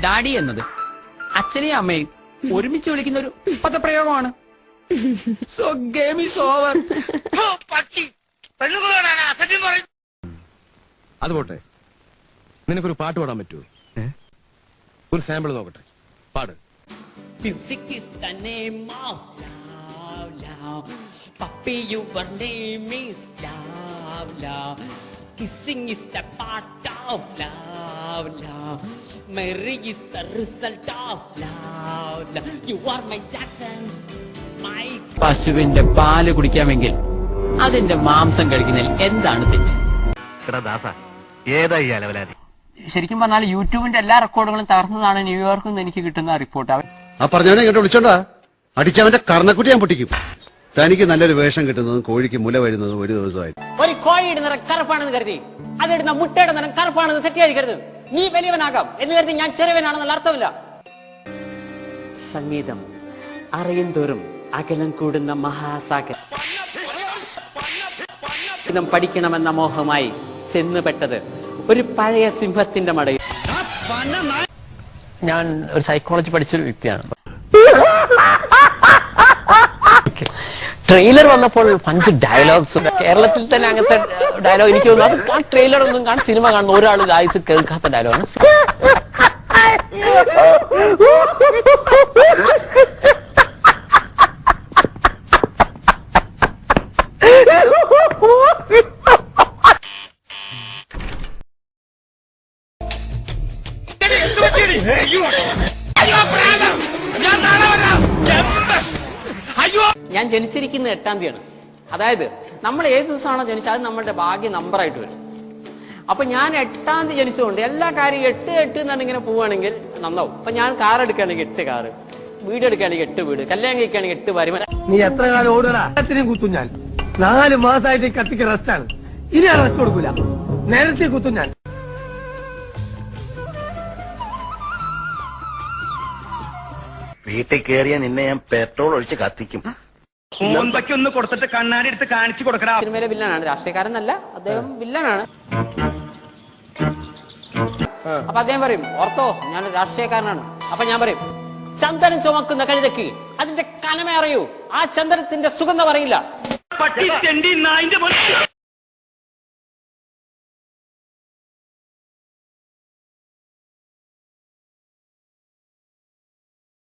Daddy എന്നത് അച്ഛനെയും അമ്മയും ഒരുമിച്ച് വിളിക്കുന്ന ഒരു പദപ്രയോഗമാണ്. So game is over. അത് പോട്ടെ, നിനക്കൊരു പാട്ട് പാടാൻ പറ്റുമോ? ഒരു സാമ്പിൾ നോക്കട്ടെ, പാട്. Music is the name of love, love. Puppy, your name is love, love. Kissing is the part of love, love. Marry is the result of love, love. You are my Jackson, my. പശുവിന്റെ പാല് കുടിക്കാമെങ്കിൽ അതിന്റെ മാംസം കഴിക്കുന്നതിൽ എന്താണ് തെറ്റ്? ശരിക്കും പറഞ്ഞാൽ യൂട്യൂബിന്റെ എല്ലാ റെക്കോർഡുകളും തകർന്നതാണ് ന്യൂയോർക്കിൽ നിന്ന് എനിക്ക് കിട്ടുന്ന റിപ്പോർട്ട്. ആ പറഞ്ഞവനെ ഇങ്ങോട്ട് വിളിച്ചോണ്ടാ, അടിച്ചവന്റെ കർണക്കുട്ടി ഞാൻ പൊട്ടിക്കും. തനിക്ക് നല്ലൊരു വേഷം കിട്ടുന്നതും കോഴിക്ക് മുല വരുന്നതും ഒരു ദിവസമായി. ഒരു കോഴിയുടെ നിറം കറുപ്പാണെന്ന് കരുതി അതിടുന്ന മുട്ടയുടെ നിറം കറുപ്പാണെന്ന് തെറ്റിയായിരിക്കരുത്. നീ വലിയവനാകാം എന്ന് കരുതി ഞാൻ ചെറിയവനാണെന്നുള്ള അർത്ഥമില്ല. സംഗീതം അറിയും തോറും അകലം കൂടുന്ന മഹാസാഗരം. പഠിക്കണമെന്ന മോഹമായി ചെന്നുപെട്ടത് ഒരു പഴയ സിംഹത്തിന്റെ മടയിൽ. ഞാൻ ഒരു സൈക്കോളജി പഠിച്ചൊരു വ്യക്തിയാണ്. ട്രെയിലർ വന്നപ്പോൾ 5 ഡയലോഗ്സ്, കേരളത്തിൽ തന്നെ അങ്ങനത്തെ ഡയലോഗ് എനിക്ക് തോന്നുന്നു അത് ആ ട്രെയിലർ ഒന്നും സിനിമ കാണുന്ന ഒരാൾ ആയുസ് കേൾക്കാത്ത ഡയലോഗാണ്. ഞാൻ ജനിച്ചിരിക്കുന്നത് 8-ാം തീയതിയാണ്. അതായത് നമ്മൾ ഏത് ദിവസമാണോ ജനിച്ചത് അത് നമ്മുടെ ഭാഗ്യ നമ്പറായിട്ട് വരും. അപ്പൊ ഞാൻ 8-ാം തീയതി ജനിച്ചുകൊണ്ട് എല്ലാ കാര്യവും 8 എന്നാണ് ഇങ്ങനെ പോവുകയാണെങ്കിൽ നന്നാവും. അപ്പൊ ഞാൻ കാർ എടുക്കുകയാണെങ്കിൽ 8 കാറ്, വീട് എടുക്കുകയാണെങ്കിൽ 8 വീട്, കല്യാണം കഴിക്കുകയാണെങ്കിൽ 8 ഭാര്യ. നീ എത്ര കാലം ഓടുകയും കുത്തും ഞാൻ. 4 മാസമായിട്ട് കത്തിക്ക് റെസ്റ്റാണ്. ഇനി റെസ്റ്റ് കൊടുക്കൂല, നേരത്തെ കുത്തും ഞാൻ. വീട്ടിൽ കയറിയ നിന്നെ ഞാൻ പെട്രോൾ ഒഴിച്ച് കത്തിക്കും. ഒന്ന് കൊടുത്തിട്ട് കണ്ണാടി എടുത്ത് കാണിച്ചു കൊടുക്കണം. സിനിമയിലെ വില്ലനാണ്, രാഷ്ട്രീയക്കാരനല്ല, അദ്ദേഹം വില്ലനാണ്. അപ്പൊ അദ്ദേഹം പറയും ഓർത്തോ ഞാനൊരു രാഷ്ട്രീയക്കാരനാണ്. അപ്പൊ ഞാൻ പറയും ചന്ദനം ചുമക്കുന്ന കഴുതയ്ക്ക് അതിന്റെ കനമ അറിയൂ, ആ ചന്ദനത്തിന്റെ സുഗന്ധം അറിയില്ല.